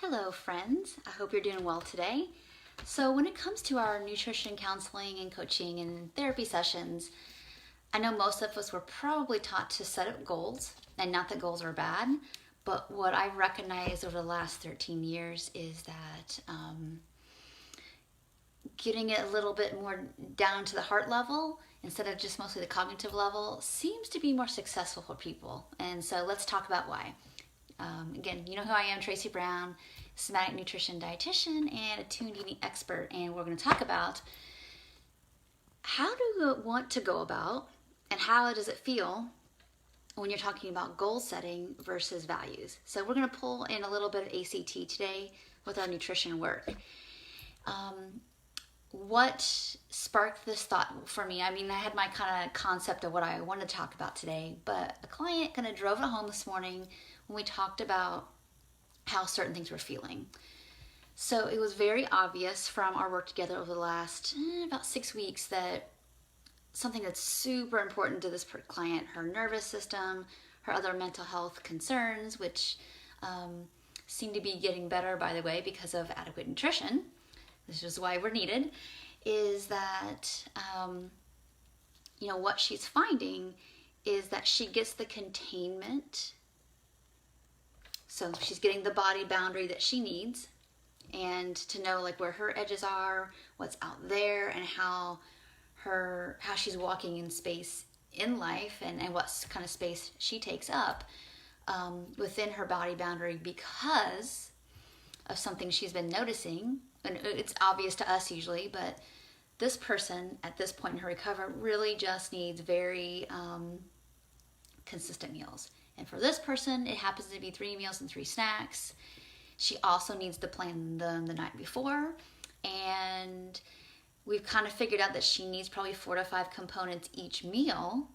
Hello friends, I hope you're doing well today. So when it comes to our nutrition counseling and coaching and therapy sessions, I know most of us were probably taught to set up goals, and not that goals are bad, but what I've recognized over the last 13 years is that getting it a little bit more down to the heart level instead of just mostly the cognitive level seems to be more successful for people. And so let's talk about why. Again, you know who I am, Tracy Brown, somatic nutrition dietitian and attuned eating expert, and we're going to talk about how do you want to go about and how does it feel when you're talking about goal setting versus values. So we're going to pull in a little bit of ACT today with our nutrition work. What sparked this thought for me? I mean, I had my kind of concept of what I wanted to talk about today, but a client kind of drove it home this morning when we talked about how certain things were feeling. So it was very obvious from our work together over the last about 6 weeks that something that's super important to this client, her nervous system, her other mental health concerns, which seem to be getting better, by the way, because of adequate nutrition. This is why we're needed, is that, what she's finding is that she gets the containment. So she's getting the body boundary that she needs, and to know like where her edges are, what's out there, and how she's walking in space in life, and what kind of space she takes up within her body boundary because of something she's been noticing. And it's obvious to us usually, but this person at this point in her recovery really just needs very consistent meals. And for this person, it happens to be 3 meals and 3 snacks. She also needs to plan them the night before. And we've kind of figured out that she needs probably 4 to 5 components each meal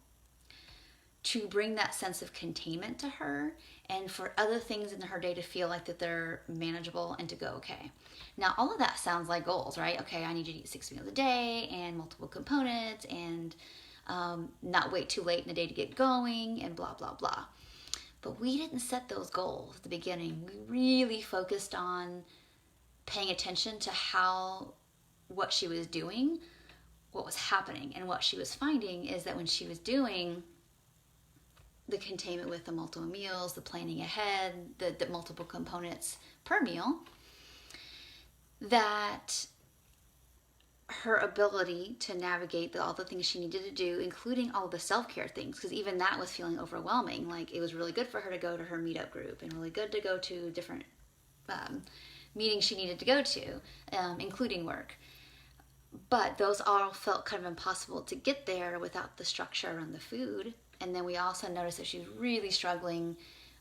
to bring that sense of containment to her, and for other things in her day to feel like that they're manageable and to go okay. Now, all of that sounds like goals, right? Okay, I need you to eat 6 meals a day and multiple components and not wait too late in the day to get going and blah, blah, blah. But we didn't set those goals at the beginning. We really focused on paying attention to what she was doing, what was happening, and what she was finding is that when she was doing the containment with the multiple meals, the planning ahead, the multiple components per meal, that her ability to navigate all the things she needed to do, including all the self-care things, because even that was feeling overwhelming. Like, it was really good for her to go to her meetup group and really good to go to different meetings she needed to go to, including work. But those all felt kind of impossible to get there without the structure around the food. And then we also noticed that she was really struggling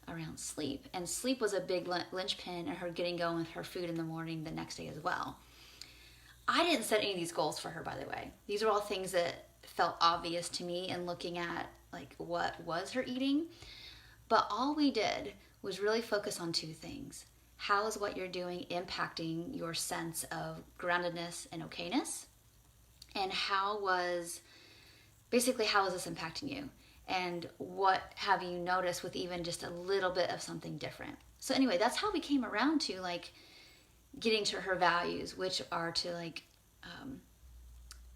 around sleep. And sleep was a big linchpin in her getting going with her food in the morning the next day as well. I didn't set any of these goals for her, by the way. These are all things that felt obvious to me in looking at like what was her eating. But all we did was really focus on 2 things. How is what you're doing impacting your sense of groundedness and okayness? And how is this impacting you? And what have you noticed with even just a little bit of something different? So anyway, that's how we came around to like getting to her values, which are to like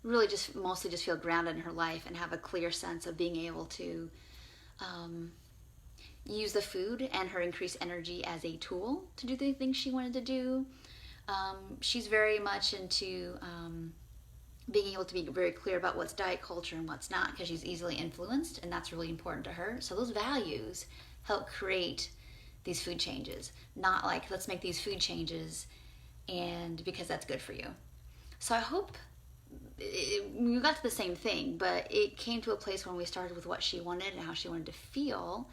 really just mostly just feel grounded in her life and have a clear sense of being able to use the food and her increased energy as a tool to do the things she wanted to do. She's very much into being able to be very clear about what's diet culture and what's not, because she's easily influenced, and that's really important to her. So those values help create these food changes, not like let's make these food changes and because that's good for you. So I hope we got to the same thing, but it came to a place when we started with what she wanted and how she wanted to feel,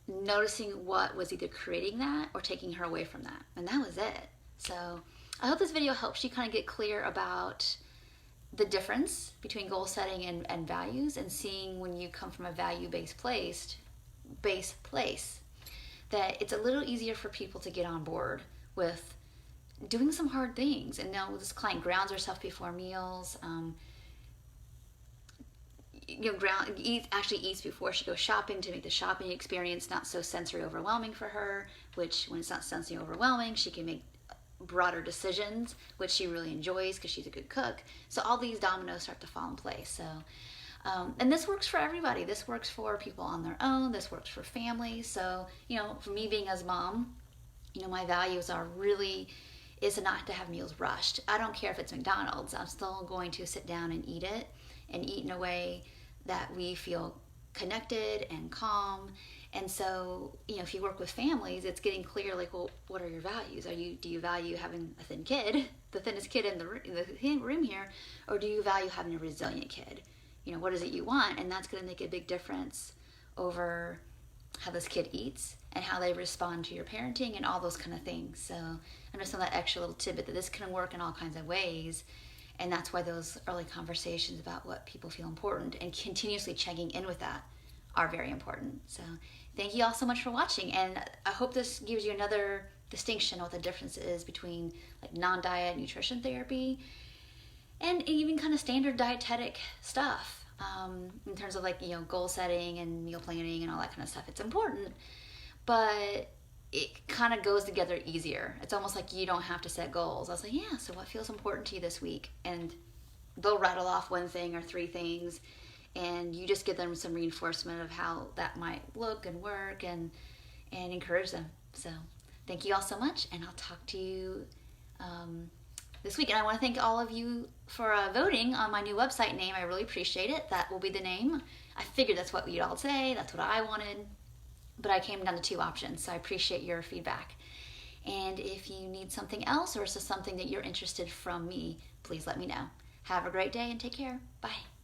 noticing what was either creating that or taking her away from that, and that was it. So I hope this video helps you kind of get clear about the difference between goal setting and values, and seeing when you come from a value-based place, that it's a little easier for people to get on board with doing some hard things. And now this client grounds herself before meals. actually eats before she goes shopping to make the shopping experience not so sensory overwhelming for her, which when it's not sensory overwhelming, she can make broader decisions, which she really enjoys because she's a good cook. So all these dominoes start to fall in place. So, and this works for everybody. This works for people on their own. This works for families. So, for me being as mom, my values are really is not to have meals rushed. I don't care if it's McDonald's. I'm still going to sit down and eat it, and eat in a way that we feel connected and calm. And so, if you work with families, it's getting clear, like, well, what are your values? Do you value having a thin kid, the thinnest kid in the room here, or do you value having a resilient kid? What is it you want? And that's going to make a big difference over how this kid eats and how they respond to your parenting and all those kind of things. So I'm just on that extra little tidbit that this can work in all kinds of ways. And that's why those early conversations about what people feel important and continuously checking in with that are very important. So thank you all so much for watching. And I hope this gives you another distinction of what the difference is between like non-diet nutrition therapy and even kind of standard dietetic stuff. In terms of like, goal setting and meal planning and all that kind of stuff. It's important, but it kind of goes together easier. It's almost like you don't have to set goals. I was like, yeah, so what feels important to you this week? And they'll rattle off one thing or three things, and you just give them some reinforcement of how that might look and work and encourage them. So thank you all so much, and I'll talk to you this week. And I want to thank all of you for voting on my new website name. I really appreciate it. That will be the name. I figured that's what you'd all say. That's what I wanted. But I came down to 2 options, so I appreciate your feedback. And if you need something else or is this something that you're interested from me, please let me know. Have a great day and take care. Bye.